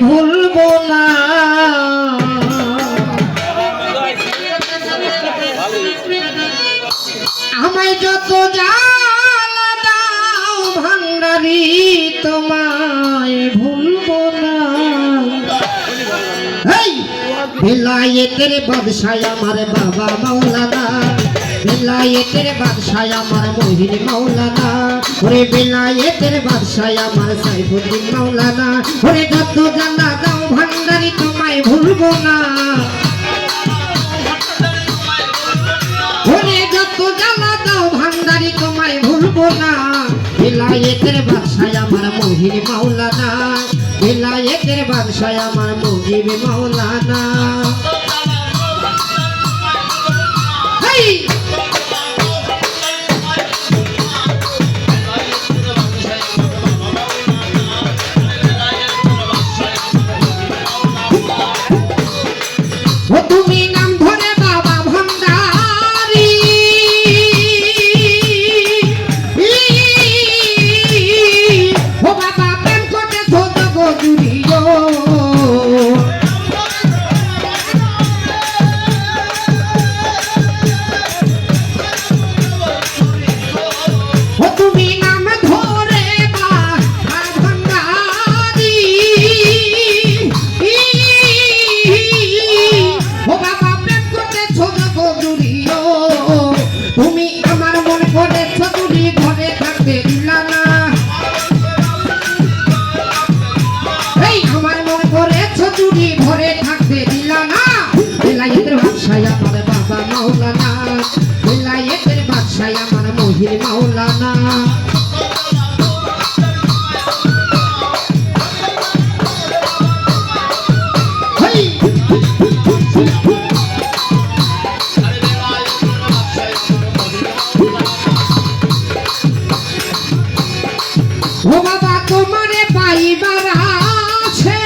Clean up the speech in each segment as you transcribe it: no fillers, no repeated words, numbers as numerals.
ভুলবো না আমায় যত জ্বালা দাও ভান্ডারি তোমায় ভুলবো না বেলায়েতের বাদশাহ আমার বাবা মাওলানা বেলায়েতের বাদশাহ আমার মহিন মাওলানা ওরে বেলায়েতের বাদশাহ আমার সাইফুদ্দিন মাওলানা ওরে যত জ্বালা দাও ভান্ডারি তোমায় ভুলবো না ওরে যত জ্বালা দাও ভান্ডারি তোমায় ভুলবো না বেলায়েতের বাদশাহ আমার মহিন মাওলানা বেলায়েতের বাদশাহ আমার মুজিব মাওলানা তুমি নাম ধরে বাবা ভান্ডারি ও বাবা প্রেম করতে ছোট গজুরিও তুমি নাম ধরে বাবা ভান্ডারি ও বাবা প্রেম করতে ছোট গজুরিও তুমি আমার মন করে চতুরি ঘরে থাকতে দিলা না এই আমার মন করে চতুরি ঘরে থাকতে দিলা না বেলায়েতের বাদশাহ আমার বাবা মাওলানা বেলায়েতের বাদশাহ আমার মহিন মাওলানা ও বাবা তোমারে পাইবার আছে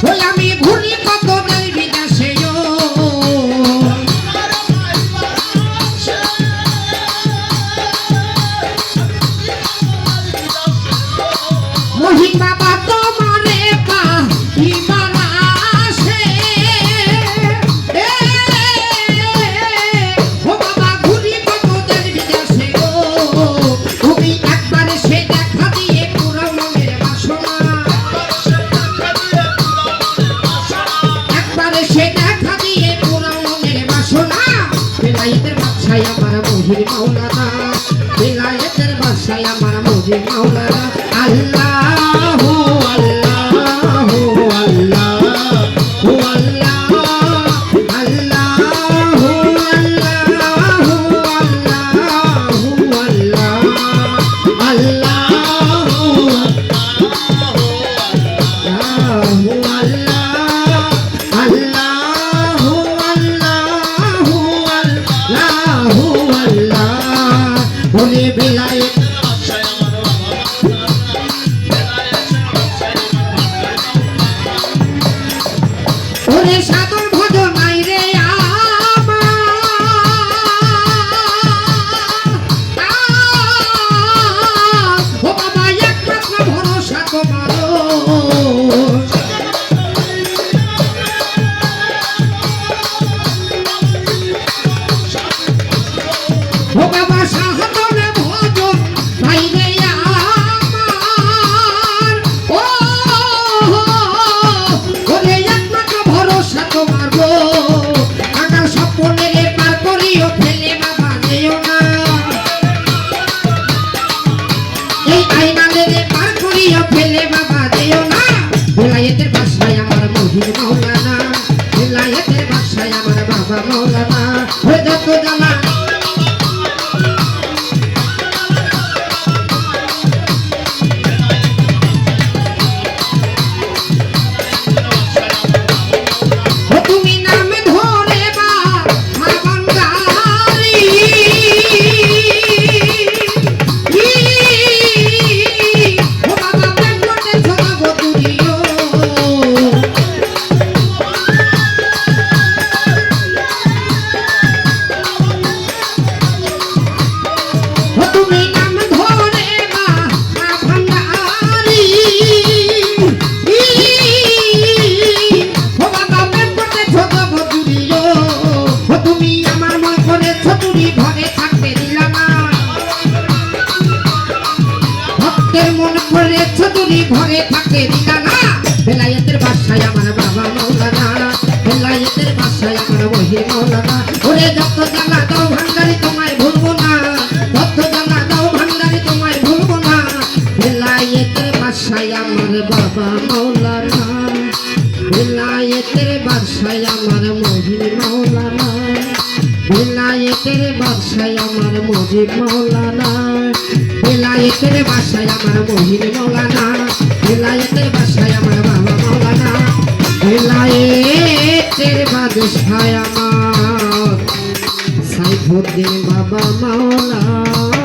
ওই আমি ঘুরি কত দেশ বিদেশে মহিন বাবা তোমারে পাইবার আছে ও বাবা ঘুরি কত দেশ বিদেশে তুমি একবার সে দেখা দিয়ে পুরো মনের বাসনা একবার সে দেখা দিয়ে পুরো মনের বাসনা বেলায়েতের বাদশাহ আমার মহিন মাওলানা বেলায়েতের বাদশাহ আমার মহিন মাওলানা আল্লাহু আল্লাহু আল্লাহু আল্লাহু আল্লাহু আল্লাহু আল্লাহু যদি ঘরে থাকে দিদানা বেলায়েতের বাদশাহ আমার বাবা মাওলানা বেলায়েতের বাদশাহ আমার মহিন মাওলানা ওরে যত জ্বালা দাও ভান্ডারি তোমায় ভুলবো না যত জ্বালা দাও ভান্ডারি তোমায় ভুলবো না বেলায়েতের বাদশাহ আমার বাবা মাওলানা বেলায়েতের বাদশাহ আমার মহিন মাওলানা বেলায়েতের বাদশাহ আমার মুজিব মাওলানা বেলায়েতের বাদশাহ আমার মহিন মাওলানা বেলায়েতের বাদশাহ আমার বাবা মাওলানা বেলায়েতের বাদশাহ আমার সাইফুদ্দিন বাবা মাওলানা